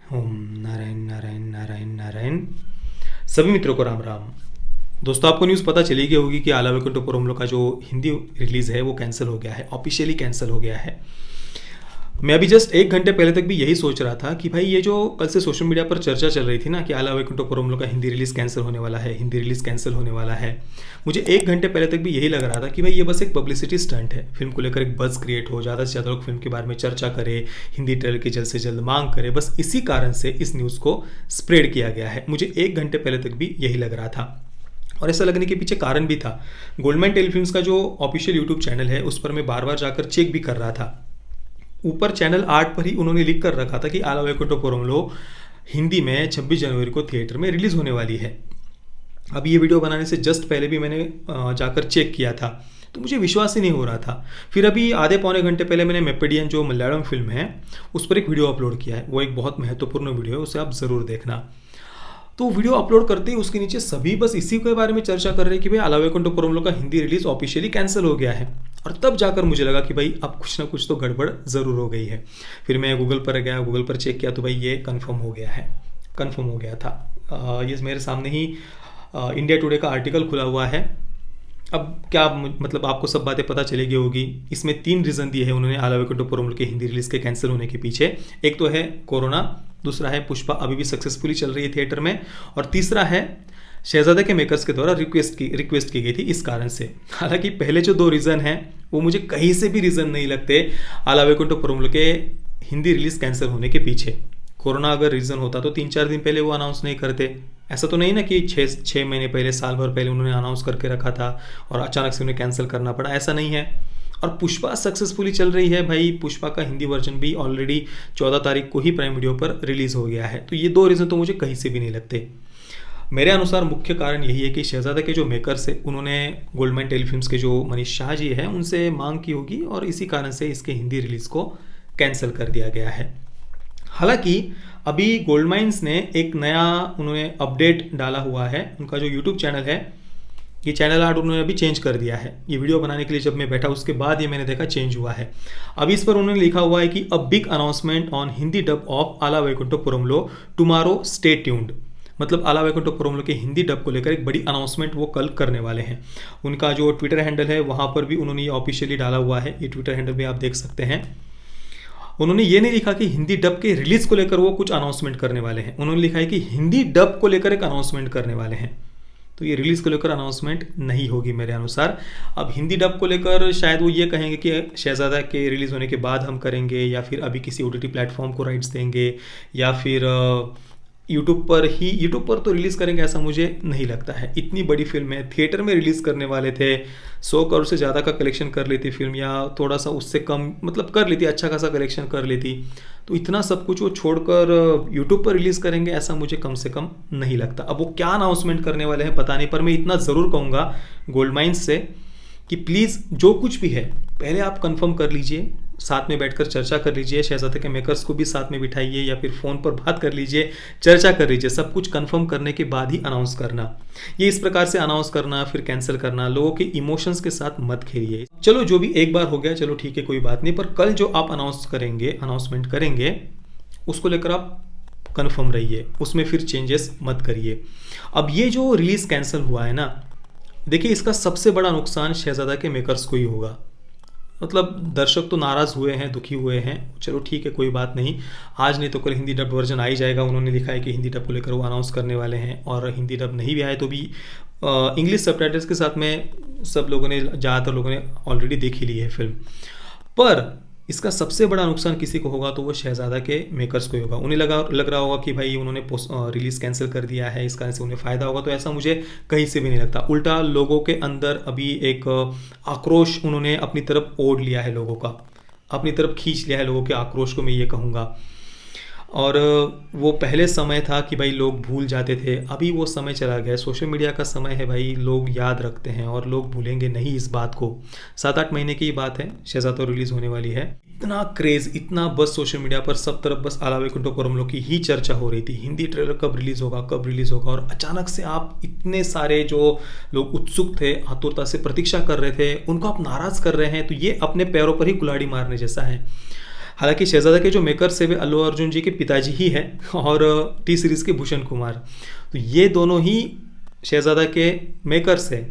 ओम नारायण नारायण नारायण नारायण। सभी मित्रों को राम राम। दोस्तों, आपको न्यूज़ पता चली गई होगी कि आला वैकुंठपुरम का जो हिंदी रिलीज़ है वो कैंसिल हो गया है, ऑफिशियली कैंसिल हो गया है। मैं अभी जस्ट 1 घंटे पहले तक भी यही सोच रहा था कि भाई ये जो कल से सोशल मीडिया पर चर्चा चल रही थी ना कि आला वैकुंठपुरम का हिंदी रिलीज़ कैंसिल होने वाला है, हिंदी रिलीज़ कैंसिल होने वाला है। मुझे 1 घंटे पहले तक भी यही लग रहा था कि भाई ये बस एक पब्लिसिटी स्टंट है, फिल्म को लेकर एक बज़ क्रिएट हो, ज़्यादा से ज़्यादा लोग फिल्म के बारे में चर्चा करें, हिंदी ट्रेलर की जल्द से जल्द मांग करें, बस इसी कारण से इस न्यूज़ को स्प्रेड किया गया है। मुझे 1 घंटे पहले तक भी यही लग रहा था और ऐसा लगने के पीछे कारण भी था। गोल्डमैन टेलीफिल्म्स का जो ऑफिशियल यूट्यूब चैनल है उस पर मैं बार बार जाकर चेक भी कर रहा था। ऊपर चैनल 8 पर ही उन्होंने लिख कर रखा था कि आला वैकुंठपुरम हिंदी में 26 जनवरी को थिएटर में रिलीज़ होने वाली है। अब ये वीडियो बनाने से जस्ट पहले भी मैंने जाकर चेक किया था, तो मुझे विश्वास ही नहीं हो रहा था। फिर अभी आधे पौने घंटे पहले मैंने मेपेडियन जो मलयालम फिल्म है उस पर एक वीडियो अपलोड किया है। वो एक बहुत महत्वपूर्ण वीडियो है, उसे आप ज़रूर देखना। तो वीडियो अपलोड करते ही उसके नीचे सभी बस इसी के बारे में चर्चा कर रहे हैं कि भाई आला वैकुंठपुरम का हिंदी रिलीज ऑफिशियली कैंसिल हो गया है। और तब जाकर मुझे लगा कि भाई अब कुछ ना कुछ तो गड़बड़ ज़रूर हो गई है। फिर मैं गूगल पर गया, गूगल पर चेक किया तो भाई ये कंफर्म हो गया है, कंफर्म हो गया था। ये मेरे सामने ही इंडिया टुडे का आर्टिकल खुला हुआ है। अब क्या मतलब आपको सब बातें पता चलेगी होगी। इसमें 3 रीज़न दिए हैं उन्होंने आला वैकुंठपुरम के हिंदी रिलीज़ के कैंसिल होने के पीछे। एक तो है कोरोना, दूसरा है पुष्पा अभी भी सक्सेसफुली चल रही है थिएटर में, और तीसरा है शहजादा के मेकर्स के द्वारा रिक्वेस्ट की गई थी इस कारण से। हालांकि पहले जो 2 रीज़न हैं वो मुझे कहीं से भी रीज़न नहीं लगते आला वैकुंठपुरम के हिंदी रिलीज़ कैंसिल होने के पीछे। कोरोना अगर रीज़न होता तो 3-4 दिन पहले वो अनाउंस नहीं करते। ऐसा तो नहीं ना कि 6 महीने पहले, साल भर पहले उन्होंने अनाउंस करके रखा था और अचानक से उन्हें कैंसिल करना पड़ा, ऐसा नहीं है। और पुष्पा सक्सेसफुली चल रही है भाई। पुष्पा का हिंदी वर्जन भी ऑलरेडी 14 तारीख को ही प्राइम वीडियो पर रिलीज़ हो गया है। तो ये 2 रीज़न तो मुझे कहीं से भी नहीं लगते। मेरे अनुसार मुख्य कारण यही है कि शहजादा के जो मेकर्स है उन्होंने गोल्डमैन टेलीफिल्म्स के जो मनीष शाह जी हैं उनसे मांग की होगी और इसी कारण से इसके हिंदी रिलीज़ को कैंसिल कर दिया गया है। हालांकि अभी गोल्डमाइंस ने एक नया उन्होंने अपडेट डाला हुआ है। उनका जो यूट्यूब चैनल है, ये चैनल आर्ट उन्होंने अभी चेंज कर दिया है। ये वीडियो बनाने के लिए जब मैं बैठा उसके बाद ये मैंने देखा चेंज हुआ है। अभी इस पर उन्होंने लिखा हुआ है कि a big announcement on Hindi dub of आला वैकुंठपुरम टुमारो स्टे ट्यून्ड। मतलब आला वैकुंठपुरम के हिंदी डब को लेकर एक बड़ी अनाउंसमेंट वो कल करने वाले हैं। उनका जो ट्विटर हैंडल है वहाँ पर भी उन्होंने ये ऑफिशियली डाला हुआ है। ये ट्विटर हैंडल भी आप देख सकते हैं। उन्होंने ये नहीं लिखा कि हिंदी डब के रिलीज को लेकर वो कुछ अनाउंसमेंट करने वाले हैं। उन्होंने लिखा है कि हिंदी डब को लेकर एक अनाउंसमेंट करने वाले हैं। तो ये रिलीज को लेकर अनाउंसमेंट नहीं होगी मेरे अनुसार। अब हिंदी डब को लेकर शायद वो ये कहेंगे कि शहजादा के रिलीज होने के बाद हम करेंगे, या फिर अभी किसी OTT प्लेटफॉर्म को राइट्स देंगे, या फिर यूट्यूब पर तो रिलीज़ करेंगे, ऐसा मुझे नहीं लगता है। इतनी बड़ी फिल्म है, थिएटर में रिलीज़ करने वाले थे, 100 करोड़ से ज़्यादा का कलेक्शन कर लेती फिल्म, या थोड़ा सा उससे कम मतलब कर लेती, अच्छा खासा कलेक्शन कर लेती। तो इतना सब कुछ वो छोड़कर यूट्यूब पर रिलीज़ करेंगे ऐसा मुझे कम से कम नहीं लगता। अब वो क्या अनाउंसमेंट करने वाले हैं पता नहीं, पर मैं इतना ज़रूर कहूँगा गोल्डमाइंस से कि प्लीज़ जो कुछ भी है पहले आप कंफर्म कर लीजिए, साथ में बैठकर चर्चा कर लीजिए, शहजादा के मेकर्स को भी साथ में बिठाइए या फिर फ़ोन पर बात कर लीजिए, चर्चा कर लीजिए। सब कुछ कंफर्म करने के बाद ही अनाउंस करना। ये इस प्रकार से अनाउंस करना फिर कैंसिल करना, लोगों के इमोशंस के साथ मत खेलिए। चलो जो भी एक बार हो गया, चलो ठीक है कोई बात नहीं, पर कल जो आप अनाउंसमेंट करेंगे उसको लेकर आप कन्फर्म रहिए, उसमें फिर चेंजेस मत करिए। अब ये जो रिलीज़ कैंसिल हुआ है ना, देखिए इसका सबसे बड़ा नुकसान शहजादा के मेकर्स को ही होगा। मतलब दर्शक तो नाराज़ हुए हैं, दुखी हुए हैं, चलो ठीक है कोई बात नहीं, आज नहीं तो कल हिंदी डब वर्जन आ ही जाएगा। उन्होंने लिखा है कि हिंदी डब को लेकर वो अनाउंस करने वाले हैं, और हिंदी डब नहीं भी आए तो भी इंग्लिश सबटाइटल्स के साथ में सब लोगों ने, ज़्यादातर लोगों ने ऑलरेडी देख ही ली है फिल्म। पर इसका सबसे बड़ा नुकसान किसी को होगा तो वो शहजादा के मेकर्स को ही होगा। उन्हें लग रहा होगा कि भाई उन्होंने रिलीज़ कैंसिल कर दिया है, इस कारण से उन्हें फ़ायदा होगा, तो ऐसा मुझे कहीं से भी नहीं लगता। उल्टा लोगों के अंदर अभी एक आक्रोश उन्होंने अपनी तरफ ओढ़ लिया है, लोगों का अपनी तरफ खींच लिया है, लोगों के आक्रोश को मैं ये कहूँगा। और वो पहले समय था कि भाई लोग भूल जाते थे, अभी वो समय चला गया। सोशल मीडिया का समय है भाई, लोग याद रखते हैं और लोग भूलेंगे नहीं इस बात को। 7-8 महीने की बात है, शहजादा रिलीज़ होने वाली है। इतना क्रेज़, इतना बस सोशल मीडिया पर सब तरफ बस आला वैकुंठपुरम की ही चर्चा हो रही थी, हिंदी ट्रेलर कब रिलीज़ होगा, कब रिलीज़ होगा। और अचानक से आप इतने सारे जो लोग उत्सुक थे, आतुरता से प्रतीक्षा कर रहे थे, उनको आप नाराज़ कर रहे हैं, तो ये अपने पैरों पर ही कुल्हाड़ी मारने जैसा है। हालांकि शहजादा के जो मेकर्स है वे अल्लू अर्जुन जी के पिताजी ही हैं और टी सीरीज़ के भूषण कुमार। तो ये दोनों ही शहजादा के मेकर्स हैं,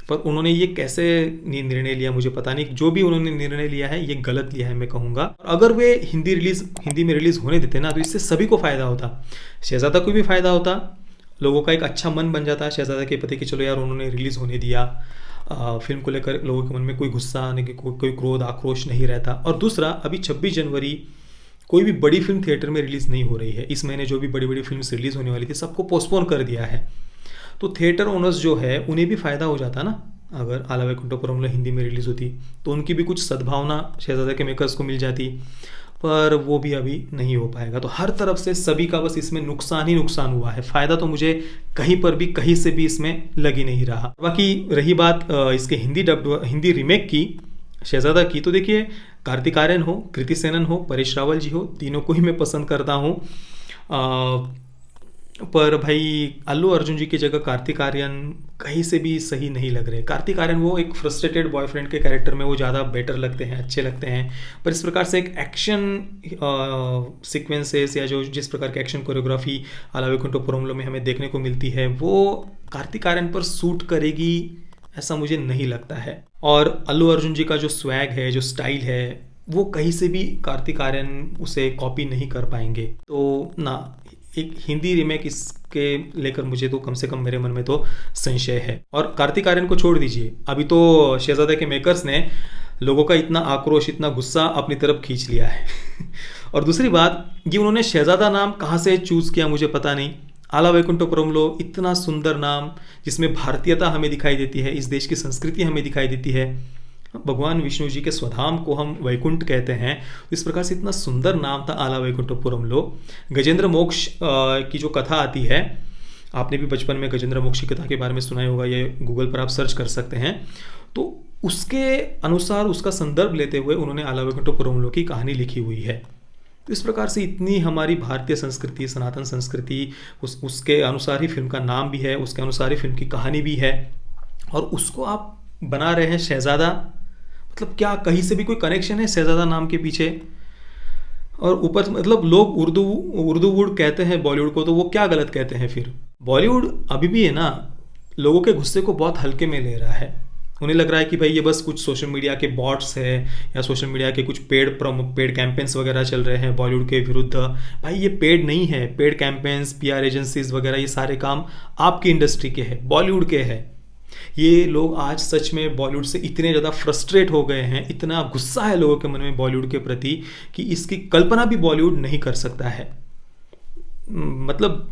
पर उन्होंने ये कैसे निर्णय लिया मुझे पता नहीं। जो भी उन्होंने निर्णय लिया है ये गलत लिया है मैं कहूँगा। अगर वे हिंदी में रिलीज़ होने देते ना तो इससे सभी को फ़ायदा होता, शहजादा को भी फ़ायदा होता, लोगों का एक अच्छा मन बन जाता शहजादा के प्रति कि चलो यार उन्होंने रिलीज़ होने दिया, फिल्म को लेकर लोगों के मन में कोई गुस्सा आने की कोई क्रोध आक्रोश नहीं रहता। और दूसरा, अभी 26 जनवरी कोई भी बड़ी फिल्म थिएटर में रिलीज़ नहीं हो रही है। इस महीने जो भी बड़ी बड़ी फिल्म रिलीज़ होने वाली थी सबको पोस्टपोन कर दिया है। तो थिएटर ओनर्स जो है उन्हें भी फ़ायदा हो जाता ना, अगर आला वैकुंठपुरम हिंदी में रिलीज़ होती तो उनकी भी कुछ सद्भावना शहजादा के मेकर्स को मिल जाती, पर वो भी अभी नहीं हो पाएगा। तो हर तरफ से सभी का बस इसमें नुकसान ही नुकसान हुआ है, फ़ायदा तो मुझे कहीं पर भी कहीं से भी इसमें लग ही नहीं रहा। बाकी रही बात इसके हिंदी रीमेक की शहजादा की, तो देखिए कार्तिक आर्यन हो, कृति सेनन हो, परेश रावल जी हो, तीनों को ही मैं पसंद करता हूँ। पर भाई अल्लू अर्जुन जी की जगह कार्तिक आर्यन कहीं से भी सही नहीं लग रहे। कार्तिक आर्यन वो एक फ्रस्ट्रेटेड बॉयफ्रेंड के कैरेक्टर में वो ज़्यादा बेटर लगते हैं, अच्छे लगते हैं। पर इस प्रकार से एक एक्शन सीक्वेंसेस या जो जिस प्रकार की एक्शन कोरियोग्राफी आला वैकुंठपुरम में हमें देखने को मिलती है वो कार्तिक आर्यन पर सूट करेगी ऐसा मुझे नहीं लगता है। और अल्लू अर्जुन जी का जो स्वैग है, जो स्टाइल है, वो कहीं से भी कार्तिक आर्यन उसे कॉपी नहीं कर पाएंगे। तो ना, एक हिंदी रीमेक इसके लेकर मुझे तो कम से कम मेरे मन में तो संशय है। और कार्तिक आर्यन को छोड़ दीजिए, अभी तो शहजादा के मेकर्स ने लोगों का इतना आक्रोश, इतना गुस्सा अपनी तरफ खींच लिया है। और दूसरी बात, ये उन्होंने शहजादा नाम कहाँ से चूज़ किया मुझे पता नहीं। आला वैकुंठपुरम इतना सुंदर नाम जिसमें भारतीयता हमें दिखाई देती है, इस देश की संस्कृति हमें दिखाई देती है, भगवान विष्णु जी के स्वधाम को हम वैकुंठ कहते हैं। इस प्रकार से इतना सुंदर नाम था आला वैकुंठपुरम। गजेंद्र मोक्ष की जो कथा आती है, आपने भी बचपन में गजेंद्र मोक्ष की कथा के बारे में सुना होगा, ये गूगल पर आप सर्च कर सकते हैं। तो उसके अनुसार, उसका संदर्भ लेते हुए उन्होंने आला वैकुंठपुरम की कहानी लिखी हुई है। तो इस प्रकार से इतनी हमारी भारतीय संस्कृति, सनातन संस्कृति, उसके अनुसार ही फिल्म का नाम भी है, उसके अनुसार ही फिल्म की कहानी भी है, और उसको आप बना रहे हैं शहजादा। मतलब क्या कहीं से भी कोई कनेक्शन है शहजादा नाम के पीछे? और ऊपर मतलब लोग उर्दूवुड कहते हैं बॉलीवुड को, तो वो क्या गलत कहते हैं फिर? बॉलीवुड अभी भी है ना, लोगों के गुस्से को बहुत हल्के में ले रहा है। उन्हें लग रहा है कि भाई ये बस कुछ सोशल मीडिया के बॉट्स है या सोशल मीडिया के कुछ पेड कैंपेन्स वगैरह चल रहे हैं बॉलीवुड के विरुद्ध। भाई ये पेड नहीं है, पेड कैंपेन्स, PR एजेंसीज वगैरह ये सारे काम आपकी इंडस्ट्री के हैं, बॉलीवुड के हैं। ये लोग आज सच में बॉलीवुड से इतने ज़्यादा फ्रस्ट्रेट हो गए हैं, इतना गुस्सा है लोगों के मन में बॉलीवुड के प्रति कि इसकी कल्पना भी बॉलीवुड नहीं कर सकता है। मतलब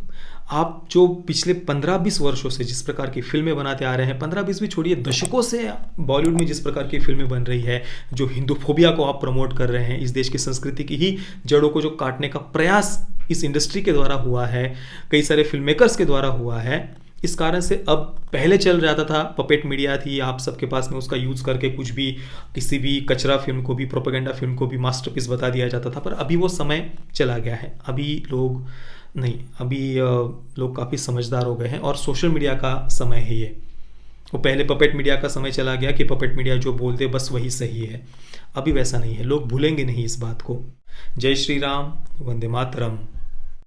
आप जो पिछले 15-20 वर्षों से जिस प्रकार की फिल्में बनाते आ रहे हैं, 15-20 भी छोड़िए, दशकों से बॉलीवुड में जिस प्रकार की फिल्में बन रही है, जो हिंदूफोबिया को आप प्रमोट कर रहे हैं, इस देश की संस्कृति की ही जड़ों को जो काटने का प्रयास इस इंडस्ट्री के द्वारा हुआ है, कई सारे फिल्म मेकर्स के द्वारा हुआ है, इस कारण से अब पहले चल जाता था, पपेट मीडिया थी आप सबके पास में, उसका यूज़ करके कुछ भी, किसी भी कचरा फिल्म को भी, प्रोपेगेंडा फिल्म को भी मास्टरपीस बता दिया जाता था। पर अभी वो समय चला गया है, अभी लोग नहीं, अभी लोग काफ़ी समझदार हो गए हैं और सोशल मीडिया का समय है ये। वो पहले पपेट मीडिया का समय चला गया कि पपेट मीडिया जो बोलते बस वही सही है। अभी वैसा नहीं है, लोग भूलेंगे नहीं इस बात को। जय श्री राम, वंदे मातरम।